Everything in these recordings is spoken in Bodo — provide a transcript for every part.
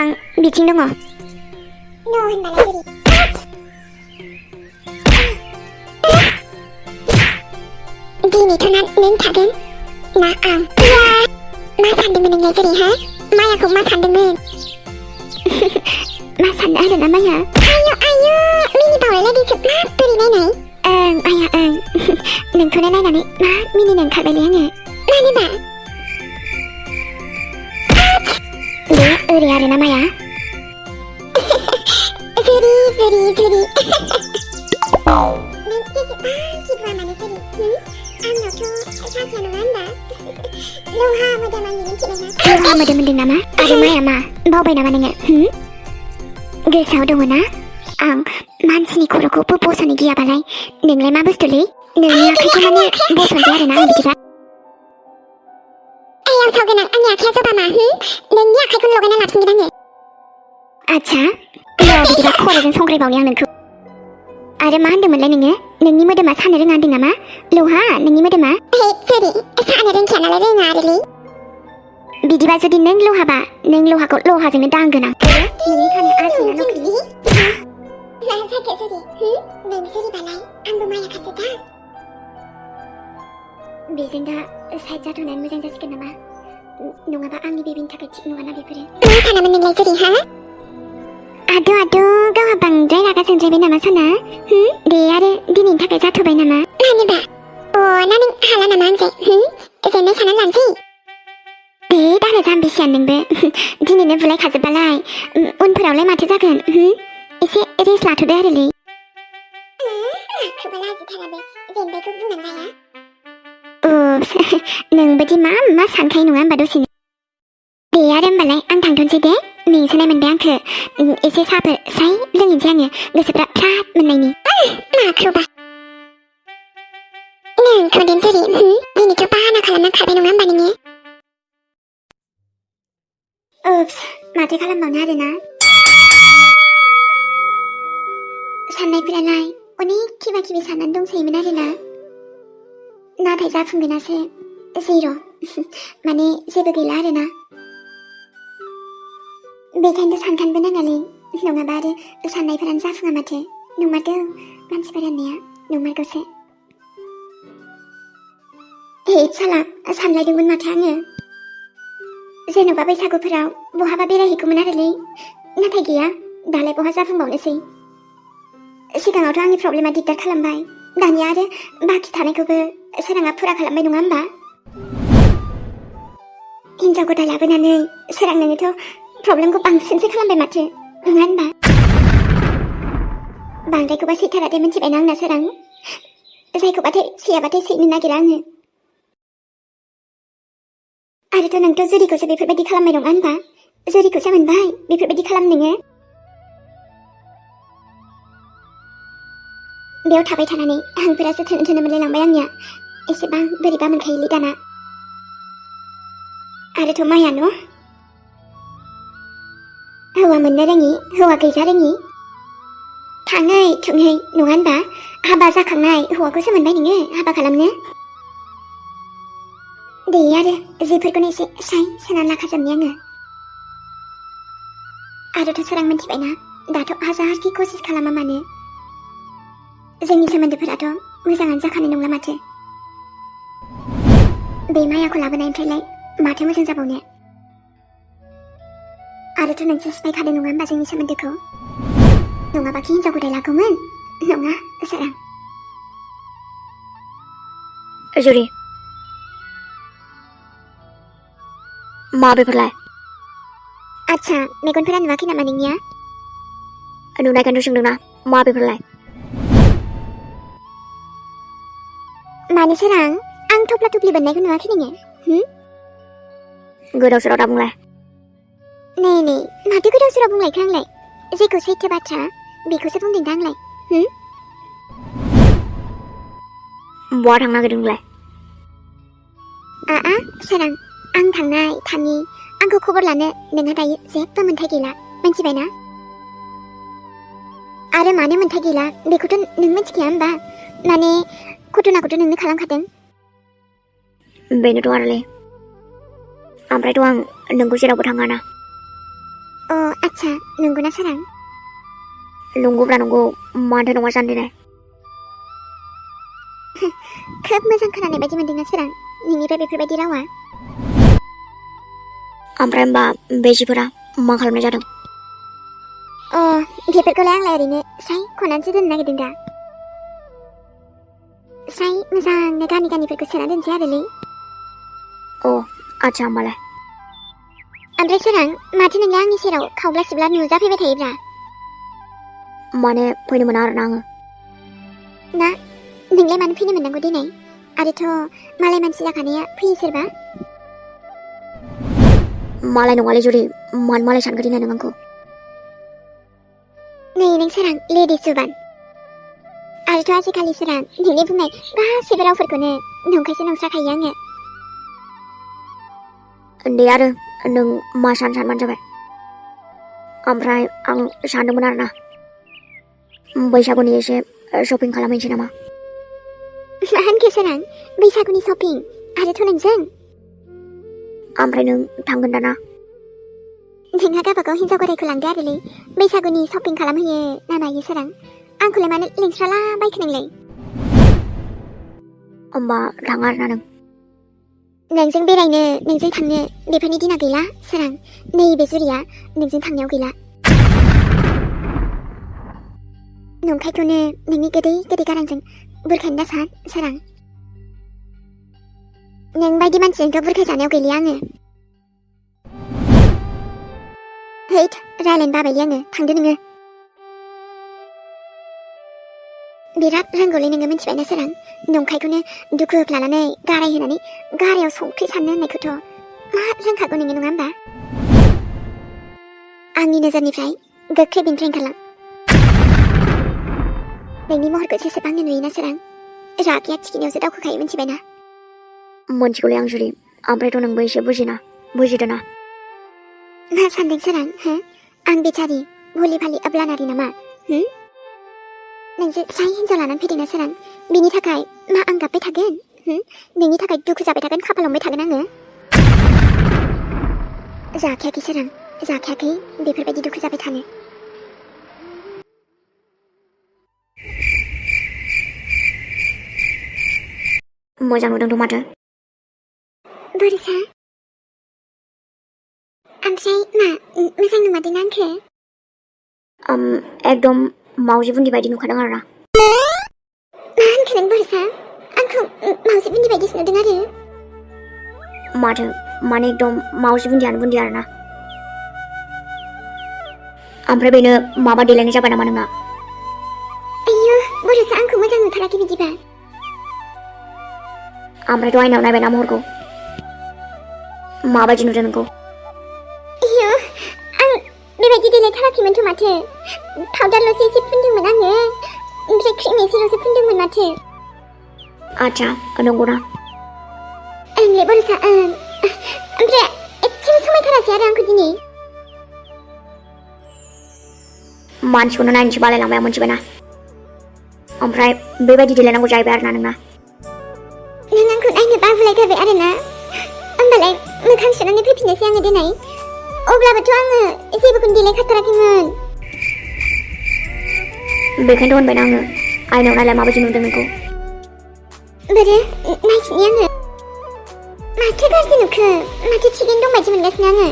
आं बिथिं दङ। न' होनबालाय जेरै दिनैथ' नों थागोन ना आं मा सानदोंमोन नोंलाय जेरै हा मायाखौ मा सानदोंमोन मा साननो आरोना माया आयु मिनिबावलायलाय जोबना बोरै नायनाय आया नोंखौनो नायनानै मा मिनिनो ओंखारबायलै आङो मानोबा बे ओरै आरोना माया जेरै नों जेसेबां गिदुआ मानो जेरै आंनावथ' साख्रिया नङा होनबा लहा मोदोम आंनि मिथिबायना लहा मोदोम होनदों नामा आरो माया मा बावबाय नामा नोङो गोसोआव दङ ना आं मानसिनि खर'खौबो बस'नो गियाबालाय नोंलाय मा बुस्थुलै नोंनि आखाइखौ माने बस'नसै आरोना आं बिदिबा आं सावगोनां आंनि आखाइया जबा मा नोंनि आखाइखौनो लगायना लाफिनगोन आङो आच्छा बिदिबा खर'जों संग्रायबावनि आं नोंखौ आरो मा होनदोंमोनलाय नोङो नोंनि मोदोमा सानो रोङा होनदों नामा लहा नोंनि मोदोमा जेरै सानो रोंखाया नालाय रोङा आरोलै बिदिबा जुदि नों लहाबा नों लहाखौ लहाजोंनो दांगोन आं नोंनि खानाया आसलिना नकलि मा जाखो जेरै नों जेरैबालाय आंबो माया खासो दा बेजों दा साइड जाथ'नानै मोजां जासिगोन नामा नङाबा आंनि बेबिनि थाखाय थिग नङाना बेफोरो मा सानामोन नोंलाय जेरै हा आद' गावहा बांद्राय रागा जोंद्रायबाय नामा साना दे आरो दिनैनि थाखाय जाथ'बाय नामा मानोबा ना नों हाला नामा आंजों जेननाय साननानै लानोसै दे दारा जाम्बिसियान नोंबो दिनैनो बुलायखाजोबबालाय उनफोरावलाय माथो जागोन एसे रेस्ट लाथ'दो आरोलै माखौबा लाजिथाराबो जेनबायखौ बुंनानै लाया नोंबायदि मा सानखायो नङा होमबा दसेनो दे आरो होमबालाय आं थांथ'नोसै दे मेंसोनाय मोनबाय आंखो एसे साहाफोर स्राय लोंहैनोसै आङो गोसोफ्रा फ्राद मोननायनि माखौबा नोंखौ देन जेरै दिनैथ' बाहाना खालामना खारबाय नङा होमबा नोङो माथो खालामबावनो आरोना साननायफोरालाय अनेक किबा किबि साननानै दंसैयोमोन आरोना नाथाय जाफुंगोनासो जिर' माने जेबो गैला आरोना बेखायनोथ' सानखानोबो नाङालै नङाबा आरो साननायफोरानो जाफुङा माथो नंमारगौ मानसिफोर होननाया नंमारगौसो साला सानलायदोंमोन माथो आङो जेन'बा बैसागुफोराव बहाबा बेरायहैगौमोन आरोलै नाथाय गैया दालाय बहा जाफुंबावनोसै सिगाङावथ' आंनि प्रब्लेमा दिगदार खालामबाय दानिया आरो बाखि थानायखौबो सोराङा फुरा खालामबाय नङा होमबा हिनजाव गथा लाबोनानै सोरां नोङोथ' प्रब्लेमखौ बांसिनसो खालामबाय माथो नङा होनबा बांद्रायखौबा सैथारा दे मिथिबायना आंना सोरां जायखौबाथाय सैयाबाथाय सैनो नागिरा आङो आरोथ' नोंथ' जुरिखौसो बेफोरबायदि खालामबाय नङा होनबा जुरिखौसो मोनबाय बेफोरबायदि खालाम नोङो बेयाव थाबाय थानानै हांफोरासो थोनो मोनलायलांबाय आंनिया एसेबां बोरैबा मोनखायोलै दाना आरोथ' माया न' हौवा मोननो रोङि हौवा गैजा रोङि थाङै थुङै नङा होनबा हाबा जाखांनाय हौवाखौसो मोनबाय नोङो हाबा खालामनो दे आरो जेफोरखौनो एसे स्राय सोनानै लाखाजोबनि आङो आरोथ' सोरां मिथिबायना दाथ' हाजारखि कसिस खालामा मानो जोंनि सोमोन्दोफोराथ' मोजाङानो जाखानाय नंला माथो बे मायाखौ लाबोनायनिफ्रायलाय माथो मोजां जाबावनो आरोथ' नोंसो सिफायखादों नङा होमबा जोंनि सोमोन्दोखौ नङाबाखि हिनजाव गदाय लागौमोन नङा सोरां जुरि मा बेफोरलाय आच्छा मेगनफोरा नुवाखै नामा नोंनिया नुनायखायनोथ' सोंदोंना मा बेफोरलाय मानो सोरां आं थफ्ला थफ्लि बोननायखौ नुवाखै नोङो गोदाव सोराव दा बुंलाय नै माथो गोदाव सोराव बुंलायखो आंलाय जेखौ सैथो बाथ्रा बेखौसो बुंदों दा आंलाय बहा थांनो नागिरदों नोंलाय सोरां आं थांनाय थानि आंखौ खबर लानो नोंहा दायो जेबो मोन्थाय गैला मिथिबायना आरो मानो मोन्थाय गैला बेखौथ' नों मिथिखाया होमबा माने घटनाखौथ' नोंनो खालामखादों बेनोथ' आरोलै ओमफ्रायथ' आं नोंखौ जेरावबो थाङाना आच्छा नंगौना सोरां? नंगौब्रा नंगौ माथो नङा जानो खोब मोजां खोनानाय बायदि मोनदोंना सोरां नोंनिफ्राय बेफोरबायदि रावा? ओमफ्राय होमबा बे जिफोरा मा खालामनाय जादों? बेफोरखौलाय आंलाय ओरैनो स्राय खनानैसो दोननो नागिरदों दा। स्राय मोजांनो गानिफोरखौ सोना दोनसै आरोलै। आच्छा होमबालाय। ओमफ्राय सोरां माथो नोंलाय आंनि सेराव खावब्ला सिबला नुजाफैबाय थायोब्रा? माने फैनो मोना आरोना आङो। ना नोंलाय मानो फैनो मोननांगौ देनाय? आरोथ' मालाय मानसि जाखानाया फैयो सोरबा? मालाय नङालै जुरि मानो मालाय सानखो देनाय नों आंखौ? नै नों सोरां लेडिस जुबान। आरोथ' आजिखालि सोरां नोंनि बुंनाय गासैबो रावफोरखौनो नंखायसो नंस्राखायो आङो। दे आरो नों मा सानबानो जाबाय। ओमफ्राय आं सानदोंमोन आरोना बैसागुनि एसे शपिं खालामहैनोसै नामा? मा होनखो सोरां? बैसागुनि शपिं? आरोथ' नोंजों? ओमफ्राय नों थांगोन दाना? नोंहा गावबागाव हिन्जाव गरायखौ लांदो आरोलै बैसागुनि शपिं खालामहैयो ना मायो सोरां? आंखौलाय मानो लिंस्राला बायखो नोंलाय? होमबा थाङा आरोना नों? नोंजों बेरायनो नोंजों थांनो बेफोरनि दिना गैला सोरां। नैबे जुरिया नोंजों थांनायाव गैला। नंखायखौनो नोंनि गोदै गोदै गारांजों बुरखायनो दा सान सोरां। नों बायदि मानसिजोंथ' बुरखायजानायाव गैलिया आङो। हैद रायलायनो बाबायलै आङो थांदो नोङो। बिराद रोंगौलै नोङो मिथिबायना सोरां? नंखायखौनो दुखु लानानै गाराय होनानै गारायाव संख्रि सारनो होननायखौथ' मा रोंखागौ नोङो नङा होमबा? आंनि नोजोरनिफ्राय गोख्रै बेनिफ्राय ओंखारलां। नोंनि महरखौ जेसेबांनो नुयोना सोरां रागाया थिखिनियावसो दावखोखायो मिथिबायना? मोनथिगौलै आं जुरि ओमफ्रायथ' नोंबो एसे बुजिदोना? मा सानदों सोरां हो? आं बेचारि भलि भालि अब्लानारि नामा? नोंसो स्राय हिन्जाव लानानै फैदोंना सोरां बिनि थाखाय मा आं गाबबाय थागोन? नोंनि थाखाय दुखु जाबाय थागोन खाफाल हमबाय थागोन आङो? जाखायाखै सोरां जाखायाखै बेफोरबायदि दुखु जाबाय थानो। मोजां नुदोंथ' माथो। बरसा ओमफ्राय मा मोजां नुमारदोंना आंखो? एकदम मावजि बुन्दि बायदि नुखादों आरोना। मा होनखो नों बरसा? आंखौ मावजि बुन्दि बायदिसो नुदों आरो? माथो माने एकदम मावजि बुन्दियानो बुन्दि आरोना। ओमफ्राय बेनो माबा देलायनाय जाबाय नामा नोंहा? आयौ बरसा आंखौ मोजां नुथाराखै बिदिबा। ओमफ्रायथ' आयनायाव नायबायना महरखौ माबायदि नुदों नोंखौ? आयौ आं बेबायदि देलायथाराखैमोनथ' माथो। पाउडारल'सो एसे फुनदोंमोन आङो ओमफ्राय क्रिम एसेल'सो फुनदोंमोन माथो। आच्छा नंगौना? ओंलै बरसा ओमफ्राय एसेबो समायथारासै आरो आंखौ दिनै। मानसिखौनो नायनोसो बालायलांबाय आं मोनथिबायना? ओमफ्राय बेबायदि देलायनांगौ जाहैबाय आरोना नोंना? नों आंखौ नायनो बाबुलायथारबाय आरोना? होमबालाय मोखां सुनानै फैफिननोसै आङो दिनै। अब्लाबोथ' आङो जेबोखौनो देलायखाथाराखैमोन। बेखायनोथ' होनबायना आङो आयनायाव नायलाय माबायदि नुदों नोंखौ? बोरो नायफिननि आङो। माथो गाज्रि नुखो? माथो थिगैनो दं बायदि मोनगासिनो आङो।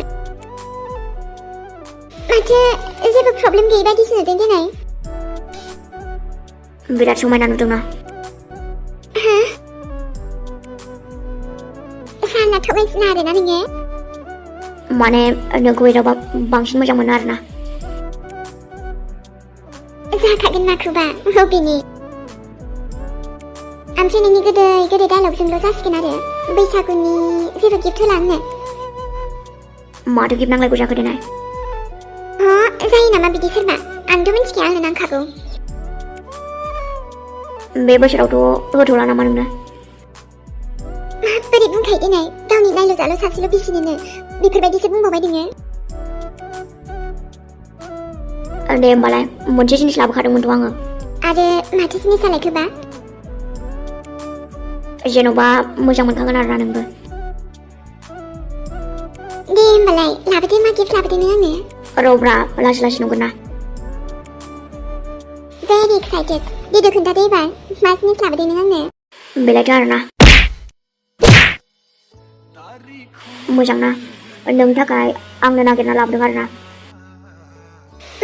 माथो जेबो प्रब्लेम गैयै बायदिसो नुदों दिनै। बिराद समायना नुदोंना? हो? साना थगायसिना आरोना नोङो? माने नोंखौ एदावबा बांसिन मोजां मोनो आरोना। जाखागोन माखौबा बबेनि? ओमफ्राय नोंनि गोदै गोदै डायलगजोंल' जासिगोन आरो बैसागुनि जेबो गिफ्ट होला आंनो? माथो गिफ्ट नांलायगौ जाखो देनाय? जायो नामा बिदि सोरबा? आंथ' मिथिखाया आंनो नांखागौ। बे बोसोरावथ' होथ'ला नामा नोंनो? माबोरै बुंखायो दिनै गावनि नायल' जाल' सासेल' बिसिनोनो बेफोरबायदिसो बुंबावबाय नोङो? दे होमबालाय मोनसे जिनिस लाबोखादोंमोनथ' आङो। आरो माथो जिनिस जालायखोबा? जेन'बा मोजां मोनखागोन आरोना नोंबो। दे होमबालाय लाबोदो मा गिफ्ट लाबोदो नों आंनो? Robra langsung nungguin. Very excited. Dia kunta deba. Mas ni selama ini nang ne. Bela na. Mujang na. Nung takai ang nanagin na lab dengar na.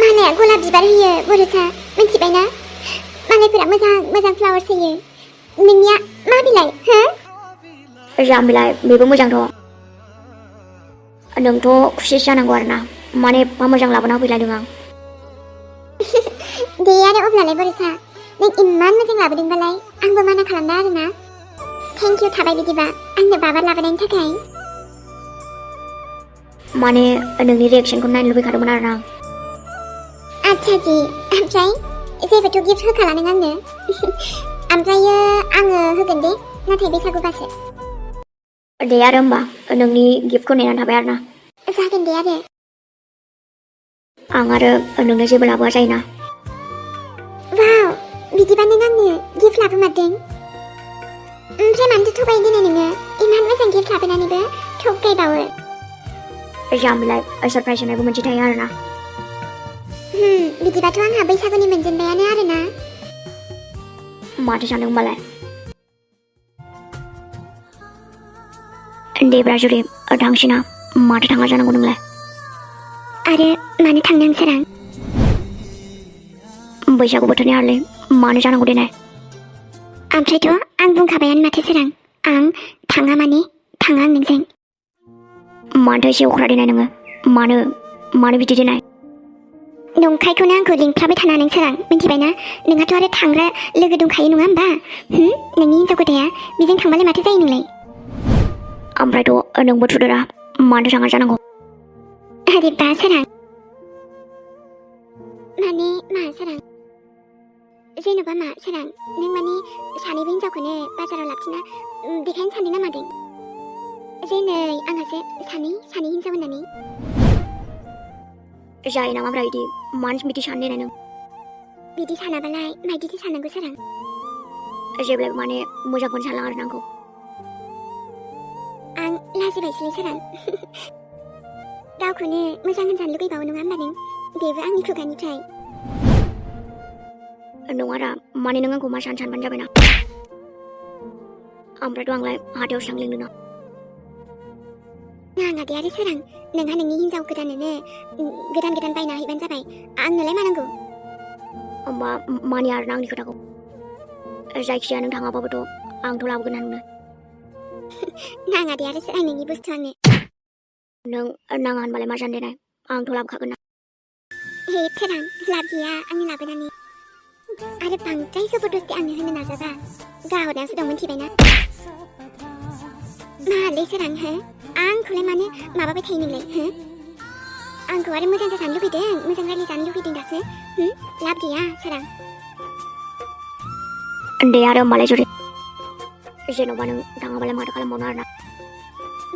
Mana gulab bibar hiyo, burusa. Mencibai na. Mana kurang mazang flower hiyo. Ningnya ma bilai, ha? Jam bilai bebo mujang to. Nung to kusi siya nang na. Mane pamujang lab na bilai dengang. Dia ada oblalai burusa. Neng iman mazang labading balai. Ang bamana kalamda na. Thank you thabai bidiba. Ang nababar labading takai. Mane nungni reaction ko nain lubi kado benar na. Acha ji, amtrai. Jebetu gift hokalan nang ne. Amtrayo ango hogan de. Nathai besagu base. Dia remba nungni gift ko nenan thabayar na. Zagen dia de. Ang ada nungni si bela buat saya na. Wow, bidiba nang ne. Gift labu madeng. Amtrai mantu thobai de ne. Iman mazang gift labu nani be. Thokai bawe. Jam bilai surprise na ibu mencintai na. Bidiba tu ang Bwisagu ni मोनजेनबायानो आरोना. Mati sandung balai. Debra juri dangsina mati tangga jangan gunung lai. आरो मानो थांनां सोरां? बैसागु बोथोरनि आरले मानो जानांगौ देनाय? ओमफ्रायथ' आं बुंखाबायानो माथो सोरां. आं थाङा माने थाङा आं नोंजों. Mati एसे अख्रा देनाय नोङो? मानो बिदि देनाय? नंखायखौनो आंखौ लिंफ्लाबाय थाना नों सोरां मिन्थिबायना? नोंहाथ' आरो थांग्रा लोगो दंखायो नङा होमबा? नोंनि हिन्जाव गथाया बेजों थांबालाय माथो जायो नोंलाय? ओमफ्रायथ' नोंबो थुदोरा मानो थाङा जानांगौ? आरे बा सोरां. माने मा सोरां? जेन'बा मा सोरां? नों माने सानैबो हिन्जावखौनो बाजाराव लाबथिना देखायनो सानदों ना मादों? जे नै आंहासो सानै हिन्जाव होननानै. Jaya nama berarti manis miti sande neng. बिदि सानाबालाय मायदिथो साननांगौ सोरां? Jeblek mane mujang kon salah nangko. आं लाजिबायसोलै सोरां. गावखौनो मोजां होनजानो लुगैबावो नङा होमबा नों? बेबो आंनि खुगानिफ्राय. Nungara mane neng ko masan banja bena. Amra doang lai hati usang ling duna. नाङा दे आरो सोरां. नोंहा नोंनि हिन्जाव गोदाननो गोदान बायना हैबानो जाबाय. आंनोलाय मा नांगौ? Amba mani ar nang di kota ko. Zaiksia neng tanga apa betul? Ang tolak bukan nuna. नाङा दे आरो सोरां नोंनि बुस्थु आंनो. Nangan balai masan denai. Ang tolak kakena. हे सोरां लाब गैया आंनि लाबोनानै. आरो बांद्राय जबरदस्ति आंनो होनो नाजाबा गाहरनायावसो दं मिन्थिबायना? मालै सोरां हो? आंखौलाय मानो माबाबाय थायो नोंलाय हो? आंखौ आरो मोजां जाजानो लुगैदों, मोजां रायज्लायजानो लुगैदों दासो. लाब गैया सोरां. Dia ada balai juri. Jeno baneng tanga balai mata kalam monar na.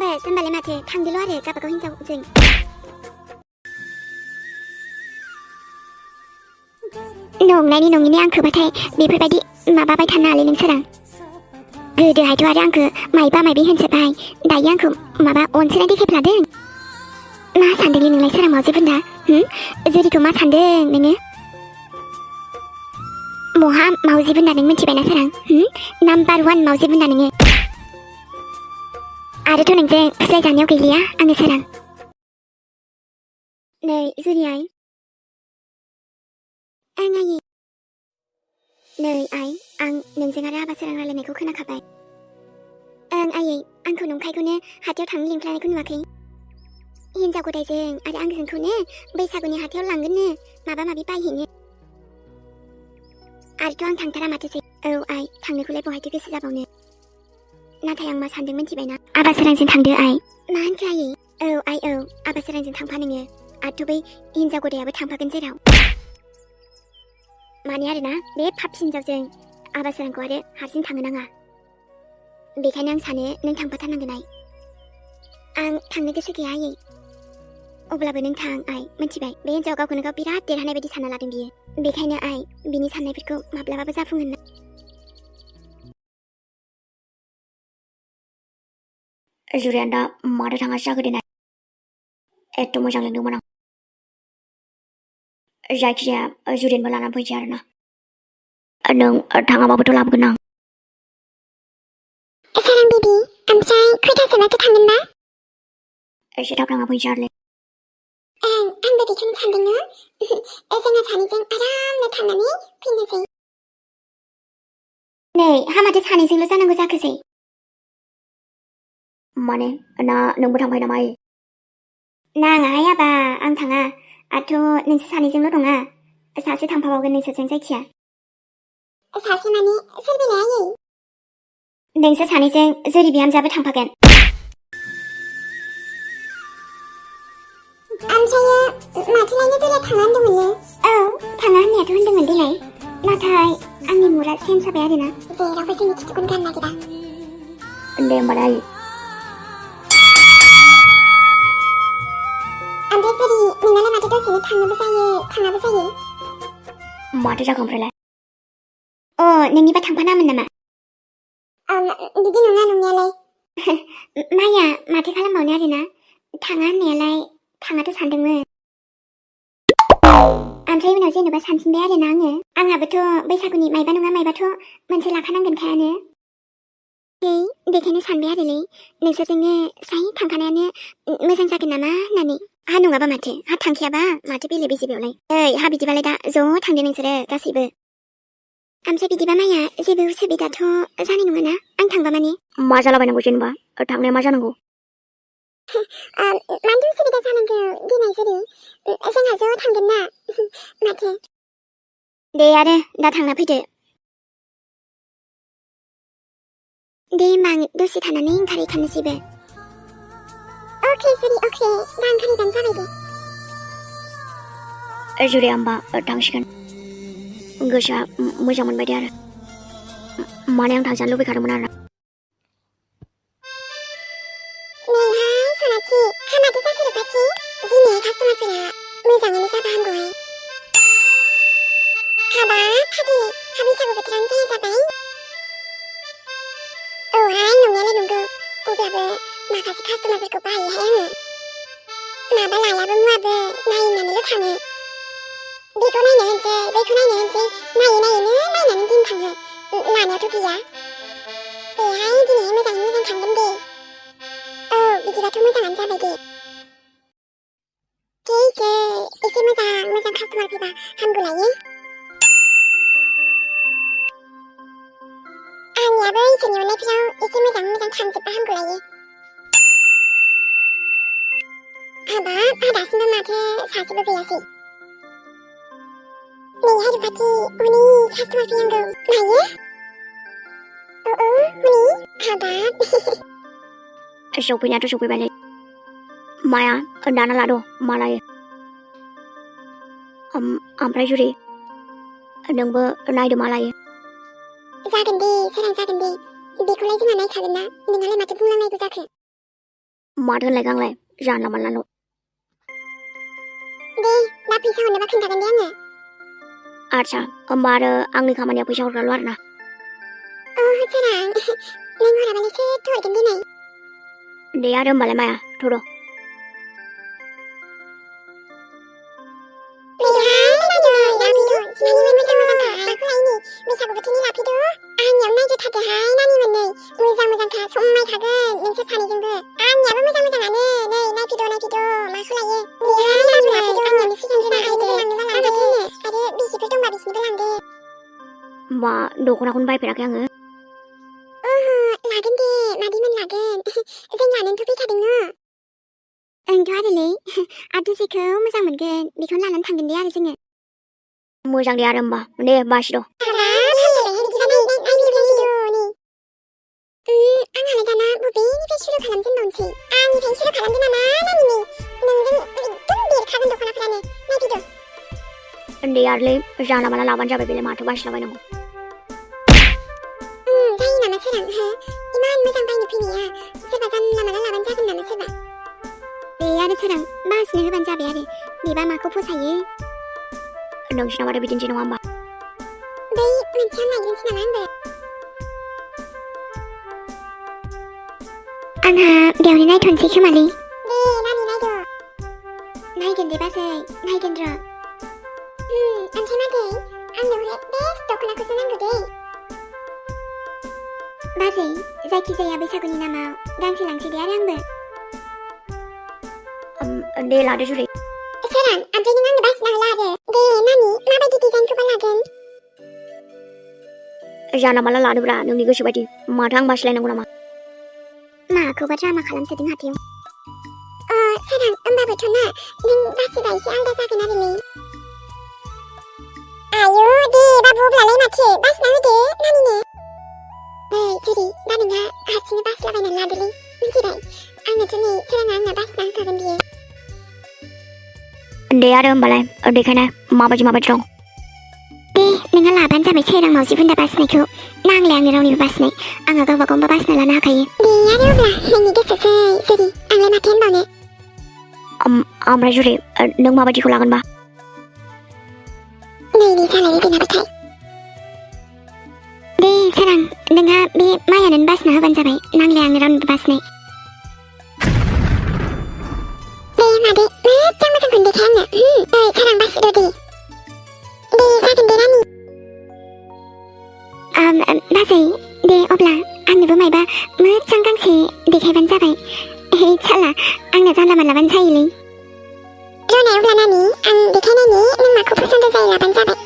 बस होमबालाय माथो थांदोल' आरो गावबागाव हिन्जावजों. नंनायनि नङिनि आंखौबाथाय बेफोरबायदि माबाबाय थानो हालै नों सोरां. गोदोहायथ' आरो आंखौ मायबा मायबि होनसोबाय. दायो आंखौ माबा अनसोनाय देखायफ्लादों. मा सानदोंलै नोंलाय सोरां मावजि बुन्दा? जुरिखौ मा सानदों नोङो? महा मावजि बुन्दा नों मिन्थिबायना सोरां? नाम्बार 1 मावजि बुन्दा नोङो. आरोथ' नोंजों फुस्लायजानायाव गैलिया आङो सोरां. नै जुरि आइ. आं आइ. नै आइ आं नोंजों आरो आबा सोरां रायलायनायखौ खोनाखाबाय. ओं आयै आंखौ नंखायखौनो हाथायाव थांनो लिंफ्लानायखौ नुवाखै? हिन्जाव गथायजों आरो आंजोंखौनो बैसागुनि हाथायाव लांगोननो माबा माबि बायहैनो. आरोथ' आं थांथारा माथोसै. औ आइ थांनोखौलाय बहायथो गोसो जाबावनो. नाथाय आं मा सानदों मिन्थिबायना? आबा सोरांजों थांदो आइ. मा होनखो आयै? औ आइ औ आबा सोरांजों थांफा नोङो. आरोथ' बै हिन्जाव गथायाबो थांफागोन जेराव. माने आरोना बे पाप हिन्जावजों आबा सोरांखौ आरो हारसिं थांनो नाङा. बेखायनो आं सानो नों थांफाथारनांगोन आइ. आं थांनो गोसो गैया आयै. अब्लाबो नों थां आइ मिन्थिबाय? बे हिन्जाव गावखौनो गाव बिराद देरहानाय बायदि सानना लादों बियो. बेखायनो आइ बिनि साननायफोरखौ माब्लाबाबो जाफुंहोनो. Juri anda mata tanga syak denai. Eto mojang lindung manang. जायखिजाया जुरेनबो लानानै फैसै आरोना नों थाङाबाबोथ' लाबोगोन आं सारां बेबि ओमफ्राय खैथासोबाथो थांगोनबा एसे थाब थाङा फैसै आरोलै आंबो बेखौनो सानदोंनो जोंहा सानैजों आरामनो थांनानै फैनोसै नै हा माथो सानैजोंल' जानांगौ जाखोसै माने ना नोंबो थांफायो नामा नाङाहाय आबा आं थाङा आथ' नोंसोर सानैजोंल' दङा सासे थांफाबावगोन नोंसोरजों जायखिया सासे माने सोर बेलाय आयै नोंसोर सानैजों जोरि बिहामजोआबो थांफागोन ओमफ्रायो माथो लायनो जोरिया थाङा होनदोंमोननो औ थाङा होननायाथ' होनदोंमोन देलाय नाथाय आंनि मुडा चेन्ज जाबाय आरोना जेरावबो जोंनि खिथुखौनो गारनो नागिरा दे होमबालाय ओमफ्राय जोरि नोंनालाय माथो दसेनो थाङोबो जायो थाङाबो जायो माथो जाखो ओमफ्रायलाय अ नोंनिबा थांफानामोन नामा बिदि नङा नंनायालाय माया माथो खालामबावनो आरोना थाङा होननायालाय थाङाथ' सानदोंमोन ओमफ्राय उनाव जेनेबा सानफिनबाय आरोना आंहाबोथ' बैसागुनि मायबा नङा मायबाथ' मोनसे लाखानांगोनखायानो बेखायनो सानबाय आरोलै नोंसोरजोंनो साइ थांखानायानो मोजां जागोन नामा होननानै हा नङाबा माथो हा थांखायाबा माथो बेले बेजे बेयावलाय हा बिदिबालाय दा ज' थांदो नोंसोरो गासैबो ओमफ्राय बिदिबा माया जेबो उसुबिदाथ' जानाय नङाना आं थांबा माने मा जालाबायनांगौ जेनेबा थांनाया मा जानांगौ मानोथो उसुबिदा जानांगौ देनाय जेरै जोंहा ज' थांगोन ना माथो दे आरो दा थांना फैदो दे होमबा आं दसे थानानै ओंखारहैखानोसैबो अके जेरै अके दा ओंखारहैबानो जाबाय दे जुरिया होमबा थांसिगोन गोसोआ मोजां मोनबाय दे आरो माने आं थांजानो लुबैखादोंमोन आरो नैहाय सनाथि हा माथो जाखो रुपाथि दिनै कास्टमारफोरा मोजाङैनो जाबा हामगौहाय हाबा फाग्लि हा बैसागु बोथोरानो जाया जाबाय औहाय नंनायालाय नंगौ अब्लाबो माखासे कास्टमारफोरखौ बाहायोहाय आङो माबा लायाबो मुवाबो नायनानैल' थाङो बेखौ नायनो होनसै बैखौ नायनो होनसै नायैनो नायनानै दिन थाङो लानायाथ' गैया देहाय दिनैहाय मोजाङै मोजां थांगोन दे औ बिदिबाथ' मोजाङानो जाबाय दे जै एसे मोजां कास्टमार फैबा हामगौ लायो आंनियाबो इसोरनि अननायफोराव एसे मोजां थांजोबबा हामगौ लायो हाबाब आं दासिमबो माथो सासेबो फैयासै नैहाय रुपाथि हनै कास्टमार फैनांगौ मायो हनै हाबाब सौफैनायाथ' सौफैबायलै माया दाना लाद' मा लायो ओमफ्राय जुरि नोंबो नायदो मा लायो जागोन दे सोरां जागोन दे बेखौलाय जोंहा नायखागोन ना नोंहालाय माथो बुंलांनांगौ जाखो माथो होनलायखो आंलाय जानला मानलाल' दे दा फैसा हरनोबा खोन्थागोन दे आङो आदसा होमबा आरो आंनि खामानिया फैसा हरग्राल' आरोना सोरां नों हराबालाय सोरथो हरगोन दिनै दे आरो होमबालाय माया थ'र' बैसागु बोथोरनि लाफैदो आंनियाव नायजोबथारदोहाय नानि मोननै मोजांखा समायखागोन नोंसोर सानैजोंबो आंनियाबो मोजाङानो नै नायफैद' माखौ लायो आंनियानो सिगां लांनोबा लांदो आरो बिसिफोर दंबा बिसिनोबो लांदो होमबा दख'नाखौनो बायफेराखै आङो लागोन दे मादैमोन लागोन जों लानोथ' फैखादोंनो ओंथ' आरोलै आरो जेखौ मोजां मोनगोन बेखौनो लानानै थांगोन दे आरो जोङो मोजां दे आरो होमबा दे बासिद' आंहालाय दाना बबेनिफ्राय सुरु खालामजेनबावनोसै आंनिफ्रायनो सुरु खालामदो नामा नानिनि नोंजों एकदम बेरखागोन दख'नाफ्रानो नायफैद' दे आरोलै जानला मानला लाबानो जाबाय बेलाय माथो बासिलाबायनांगौ जायो नामा सोरां हो इमान मोजां बायनो फैनाया सोरबा जानला मानला लाबानो जागोन नामा सोरबा दे आरो सोरां बासिनो होबानो जाबाय आरो बेबा माखौ फसायो नोंसिनाव बिदिनोसै नङा होमबा बै मोनसेयाव नायग्रोनोसै नामा आंहा बेयावनो नायथ'नोसै खोमालै दे नानि नायद' नायगोन दे बाजै नायगोन र' अन्थाइ मादै आंनो बेस्ट दख'नाखौसो नांगौ दे बाजै जायखिजाया बैसागुनि नामाव गांसे लांसै दे आरो आंबो दे लादो जुलि सोरां ओमफ्राय नों आंनो बासिना होला आरो दे नानि माबायदि डिजाइनखौबा लागोन जानला मानला लादोब्रा नोंनि गोसो बायदि माथो आं बासिलायनांगौ नामा माखौबा ड्रामा खालामसोदों हाथायाव सोरां होमबाबोथ' ना नों बासिबा एसे आलदा जागोन आरोलै आयु दे बाबु अब्लालाय माथो बासिना होदो नानिनो नै जुरि दा नोंहा हारसिंनो बासिलाबायनानै लादोलै मिथिबाय आंनोथ' नै सोराङा आंना बासिना होखागोन बियो दे आरो होमबालाय देखायनाय माबायदि दं दे नोंहा लाबानो जाबाय सोरां मावजि बुन्दा बासिनायखौ नांलाय आंनो रावनिबो बासिनाय आंहा गावबा गावबा बासिना लानो हाखायो दे आरो अब्ला नोंनि गोसोसै जुरि आंलाय माथो होनबावनो ओमफ्राय जुलि नों माबायदिखौ लागोनबा नैबे जालाय बेनाबाथाय दे सोरां नोंहा बे मायानो बासिना होबानो जाबाय नांलाय आंनो रावनिबो बासिनाय दे मादै मोजां मोजांखौनो देखाय आंनो सोरां बासिद' दे जागोन दे नानि बाजै दे अब्ला आंनोबो मायबा मोजां गांसे देखायबानो जाबाय साला आंनो जानला मानलाबानो जायोलै रनाय अब्ला नानि आं देखायनायनि नों माखौ पसन्द जायो लाबानो जाबाय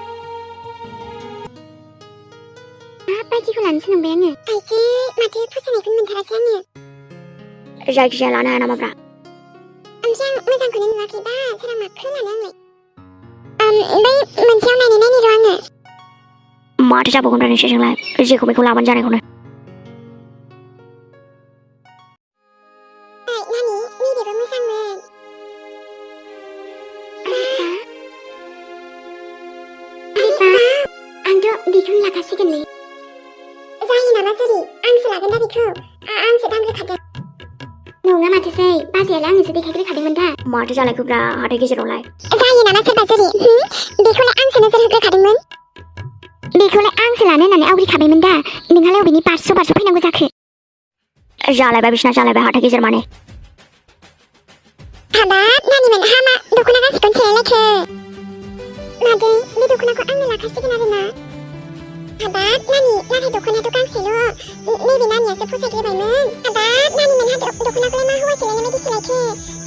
माबायदिखौ लानोसो नंबाय आङो आइसो माथो फसायनायखौनो मोनथारासै आङो जायखिजाया लानो हाया नामाब्रा ओमफ्राय आं मोजांखौनो नुवाखैबा सोरां माखौ लानो आंलाय बै मोनसेयाव नायनो र' आङो माथो जाबावगोन नोंसोरजोंलाय जेखौ बेखौ लाबानो जानायखौनो नानि नैबेबो मोजांमोन आंथ' बेखौनो लाखासिगोनलै जायो नामा जुरि आंसो लागोन दा बेखौ आंसो दांग्रोखादों नङा माथोसै बाजैयालाय आंनोसो देखायग्रोखादोंमोन दा माथो जालायखोब्रा हाथाय गेजेरावलाय जायो नामा सोरबा जुरि बेखौलाय आंसो नोजोर होग्रोखादोंमोन बेखौलाय आंसो लानो होननानै आवग्रिखाबायमोन दा नोंहालाय अबेनि बारस' फैनांगौ जाखो जालायबाय बिसिना जालायबाय हाथाय गेजेर माने हाबाब नानिमोन हामा दख'ना गांसेखौनो सोलायलायखो मादै बे दख'नाखौ आंनो लाखासिगोन आरोना हाबाब नानि नाथाय दख'नायाथ' गांसेल' नैबे नानियासो फसायग्रोबायमोन हाबाब नानिमोन दख'नाखौलाय मा हौवासोलायनाय बायदि सोलायखो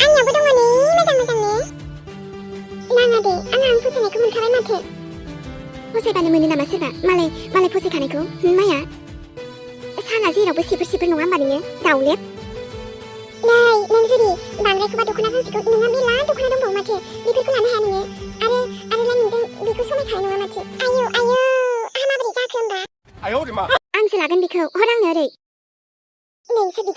आंनियावबो दङ नै मोजांनो नाङा दे आं फसायनायखौ मोनखाबाय माथो फसायबानो मोनो नामा सोरबा मालाय फसायखानायखौ माया साला जेरावबो सिफोर नङा होमबा नोङो दाउलेब नै नों जुरि बांद्रायखौबा दख'ना गांसेखौ नोंहा मेला दख'ना दंबावो माथो बेफोरखौ लानो हाया नोङो आरो नोंजों बेखौ समायखानाय नङा माथो आयौ आहा माबोरै जाखो होमबा आंसो लागोन बेखौ हर आंनो ओरै नोंसो बिदि